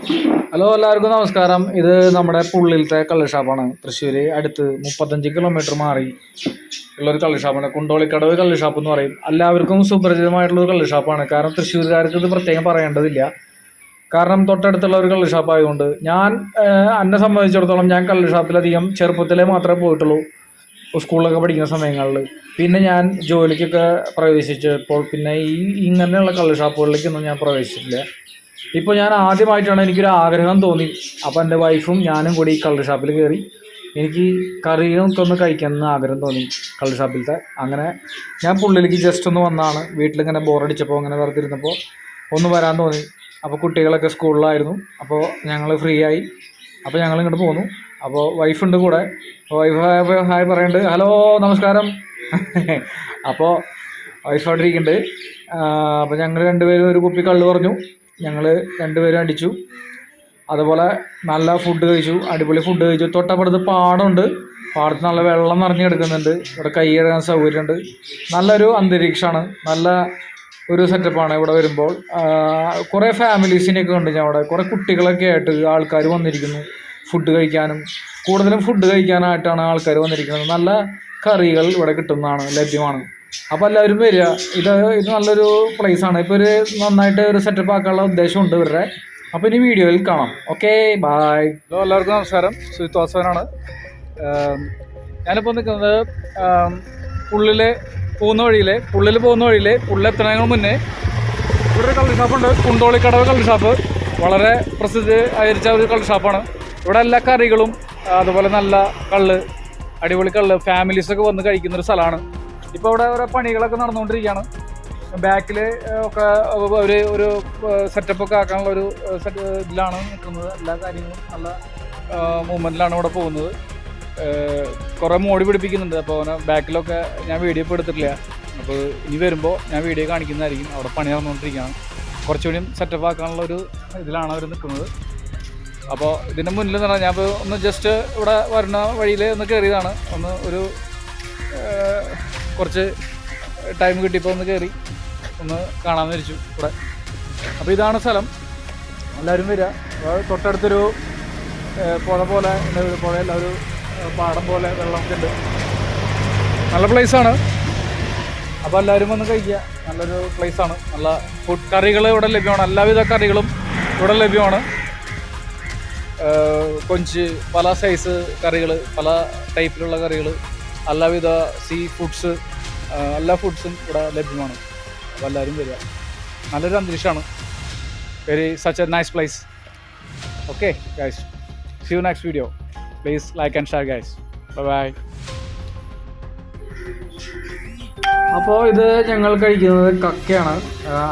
Hello, എല്ലാവർക്കും നമസ്കാരം. ഇത് നമ്മുടെ പുള്ളിലത്തെ കള്ള് ഷാപ്പാണ്. തൃശ്ശൂർ അടുത്ത് 35 കിലോമീറ്റർ മാറി ഉള്ളൊരു കള്ള് ഷാപ്പാണ്. കുണ്ടോളിക്കടവ് കള്ള് ഷാപ്പ് എന്ന് പറയും. എല്ലാവർക്കും സുപരിചിതമായിട്ടുള്ളൊരു കള്ള് ഷാപ്പാണ്. കാരണം തൃശ്ശൂർകാർക്ക് ഇത് പ്രത്യേകം പറയേണ്ടതില്ല. കാരണം തൊട്ടടുത്തുള്ള ഒരു കള്ള് ഷാപ്പ് ആയതുകൊണ്ട് എന്നെ സംബന്ധിച്ചിടത്തോളം ഞാൻ കള്ള് ഷാപ്പിലധികം ചെറുപ്പത്തിലേ മാത്രമേ പോയിട്ടുള്ളൂ, സ്കൂളിലൊക്കെ പഠിക്കുന്ന സമയങ്ങളിൽ. പിന്നെ ഞാൻ ജോലിക്കൊക്കെ പ്രവേശിച്ചപ്പോൾ പിന്നെ ഇങ്ങനെയുള്ള കള്ള് ഷാപ്പുകളിലേക്കൊന്നും ഞാൻ പ്രവേശിച്ചിട്ടില്ല. ഇപ്പോൾ ഞാൻ ആദ്യമായിട്ടാണ് എനിക്കൊരു ആഗ്രഹം തോന്നി. അപ്പോൾ എൻ്റെ വൈഫും ഞാനും കൂടി ഈ കള്ള് ഷാപ്പിൽ കയറി. എനിക്ക് കറികളൊക്കെ ഒന്ന് കഴിക്കണമെന്ന് ആഗ്രഹം തോന്നി കള്ള് ഷാപ്പിലത്തെ. അങ്ങനെ ഞാൻ പുള്ളിലേക്ക് ജസ്റ്റ് ഒന്ന് വന്നതാണ്. വീട്ടിലിങ്ങനെ ബോറടിച്ചപ്പോൾ അങ്ങനെ വെറുതെ ഇരുന്നപ്പോൾ ഒന്ന് വരാൻ തോന്നി. അപ്പോൾ കുട്ടികളൊക്കെ സ്കൂളിലായിരുന്നു. അപ്പോൾ ഞങ്ങൾ ഫ്രീ ആയി. അപ്പോൾ ഞങ്ങൾ ഇങ്ങോട്ട് പോന്നു. അപ്പോൾ വൈഫുണ്ട് കൂടെ. വൈഫ് ഹായ് പറയുന്നുണ്ട്. ഹലോ, നമസ്കാരം. അപ്പോൾ വൈഫ് അവിടെ ഇരിക്കുന്നുണ്ട്. അപ്പോൾ ഞങ്ങൾ രണ്ടുപേരും ഒരു കുപ്പി കള്ള് പറഞ്ഞു. ഞങ്ങൾ രണ്ടുപേരും അടിച്ചു. അതുപോലെ നല്ല ഫുഡ് കഴിച്ചു, അടിപൊളി ഫുഡ് കഴിച്ചു. തൊട്ടപ്പുറത്ത് പാടമുണ്ട്. പാടത്ത് നല്ല വെള്ളം നിറഞ്ഞു കിടക്കുന്നുണ്ട്. ഇവിടെ കൈ കഴുകാൻ സൗകര്യമുണ്ട്. നല്ലൊരു അന്തരീക്ഷമാണ്, നല്ല ഒരു സെറ്റപ്പാണ് ഇവിടെ വരുമ്പോൾ. കുറേ ഫാമിലീസിനെയൊക്കെ ഉണ്ട്. ഞാൻ അവിടെ കുറേ കുട്ടികളൊക്കെ ആയിട്ട് ആൾക്കാർ വന്നിരിക്കുന്നു ഫുഡ് കഴിക്കാനും. കൂടുതലും ഫുഡ് കഴിക്കാനായിട്ടാണ് ആൾക്കാർ വന്നിരിക്കുന്നത്. നല്ല കറികൾ ഇവിടെ കിട്ടുന്നതാണ്, ലഭ്യമാണ്. അപ്പോൾ എല്ലാവരും വരിക. ഇത് നല്ലൊരു പ്ലേസാണ്. ഇപ്പോൾ ഒരു നന്നായിട്ട് ഒരു സെറ്റപ്പ് ആക്കാനുള്ള ഉദ്ദേശമുണ്ട് ഇവരുടെ. അപ്പോൾ ഇനി വീഡിയോയിൽ കാണാം. Okay, bye. ഹലോ, എല്ലാവർക്കും നമസ്കാരം. സുജിത്വാസവനാണ്. ഞാനിപ്പോൾ നിൽക്കുന്നത് പുള്ളിൽ പോകുന്ന വഴിയിൽ പുള്ളി എത്തുന്നതിന് മുന്നേ ഇവിടെ ഒരു കള്ള് ഷാപ്പുണ്ട്. കുണ്ടോളിക്കടവ് കള്ള് ഷാപ്പ്. വളരെ പ്രസിദ്ധി ആയിരിച്ച ഒരു കള്ള് ഷാപ്പാണ്. ഇവിടെ എല്ലാ കറികളും അതുപോലെ നല്ല കള്ള്, അടിപൊളി കള്ള് ഫാമിലീസൊക്കെ വന്ന് കഴിക്കുന്നൊരു സ്ഥലമാണ്. ഇപ്പോൾ ഇവിടെ ഓരോ പണികളൊക്കെ നടന്നുകൊണ്ടിരിക്കുകയാണ്. ബാക്കിൽ ഒക്കെ ഒരു സെറ്റപ്പൊക്കെ ആക്കാനുള്ള ഒരു ഇതിലാണ് നിൽക്കുന്നത്. എല്ലാ കാര്യങ്ങളും നല്ല മൂവ്മെൻറ്റിലാണ് ഇവിടെ പോകുന്നത്. കുറേ മോടി പിടിപ്പിക്കുന്നുണ്ട്. അപ്പോൾ ബാക്കിലൊക്കെ ഞാൻ വീഡിയോ ഇപ്പോൾ എടുത്തിട്ടില്ല. അപ്പോൾ ഇനി വരുമ്പോൾ ഞാൻ വീഡിയോ കാണിക്കുന്നതായിരിക്കും. അവിടെ പണി നടന്നുകൊണ്ടിരിക്കുകയാണ്. കുറച്ചുകൂടി സെറ്റപ്പ് ആക്കാനുള്ള ഒരു ഇതിലാണ് അവർ നിൽക്കുന്നത്. അപ്പോൾ ഇതിൻ്റെ മുന്നിൽ എന്ന് പറഞ്ഞാൽ ഞാൻ ഇപ്പോൾ ഒന്ന് ജസ്റ്റ് ഇവിടെ വരുന്ന വഴിയിൽ ഒന്ന് കയറിയതാണ്. കുറച്ച് ടൈം കിട്ടിയപ്പോൾ ഒന്ന് കയറി ഒന്ന് കാണാമെന്ന് വിചാരിച്ചു ഇവിടെ. അപ്പോൾ ഇതാണ് സ്ഥലം. എല്ലാവരും വരിക. തൊട്ടടുത്തൊരു പുഴ പോലെ പുഴയല്ല, ഒരു പാടം പോലെ വെള്ളമൊക്കെ ഉണ്ട്. നല്ല പ്ലേസാണ്. അപ്പോൾ എല്ലാവരും വന്ന് കഴിക്കുക. നല്ലൊരു പ്ലേസാണ്. നല്ല ഫുഡ് കറികൾ ഇവിടെ ലഭ്യമാണ്. എല്ലാവിധ കറികളും ഇവിടെ ലഭ്യമാണ്. കൊഞ്ച്, പല സൈസ് കറികൾ, പല ടൈപ്പിലുള്ള കറികൾ, എല്ലാവിധ സീ ഫുഡ്സ്, എല്ലാ ഫുഡ്സും ഇവിടെ ലഭ്യമാണ്. അപ്പോൾ എല്ലാവരും വരിക. നല്ലൊരു അന്തരീക്ഷമാണ്. Such a nice place. Okay guys, see you next video. Please like and share guys. Bye. അപ്പോൾ ഇത് ഞങ്ങൾ കഴിക്കുന്നത് കക്കയാണ്.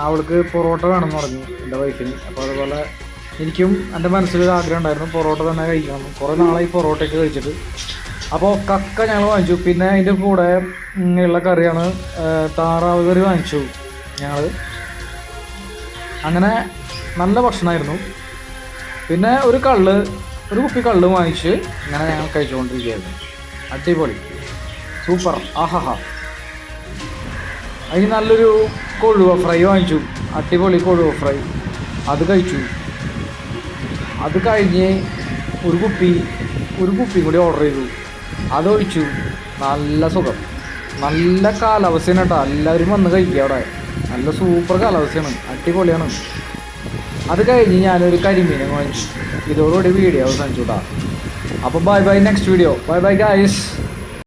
അവൾക്ക് പൊറോട്ട വേണമെന്ന് പറഞ്ഞു എൻ്റെ വൈഫിന്. അപ്പോൾ അതുപോലെ എനിക്കും എൻ്റെ മനസ്സിലൊരു ആഗ്രഹം ഉണ്ടായിരുന്നു, പൊറോട്ട തന്നെ കഴിക്കണം. കുറേ നാളായി പൊറോട്ടയൊക്കെ കഴിച്ചിട്ട്. അപ്പോൾ കക്ക ഞങ്ങൾ വാങ്ങിച്ചു. പിന്നെ അതിൻ്റെ കൂടെ ഉള്ള കറിയാണ് താറാവ് കറി വാങ്ങിച്ചു ഞങ്ങൾ. അങ്ങനെ നല്ല ഭക്ഷണമായിരുന്നു. പിന്നെ ഒരു കുപ്പി കള്ള് വാങ്ങിച്ച് ഇങ്ങനെ ഞങ്ങൾ കഴിച്ചുകൊണ്ടിരിക്കുകയായിരുന്നു. അടിപൊളി, സൂപ്പർ, ആഹാ. അതിന് നല്ലൊരു കൊഴുവ ഫ്രൈ വാങ്ങിച്ചു. അടിപൊളി കൊഴുവ ഫ്രൈ, അത് കഴിച്ചു. അത് കഴിഞ്ഞ് ഒരു കുപ്പി കൂടി ഓർഡർ ചെയ്തു. അതൊഴിച്ചു. നല്ല സുഖം, നല്ല കാലാവസ്ഥയാണ് കേട്ടോ. എല്ലാവരും വന്ന് കഴിക്കുക. അവിടെ നല്ല സൂപ്പർ കാലാവസ്ഥയാണ്, അടിപൊളിയാണ്. അത് കഴിഞ്ഞ് ഞാനൊരു കരിമീനെ വാങ്ങിച്ചു. ഇതോടുകൂടി വീഡിയോ അവസാനിച്ചു കേട്ടോ. അപ്പോൾ bye next video. Bye guys.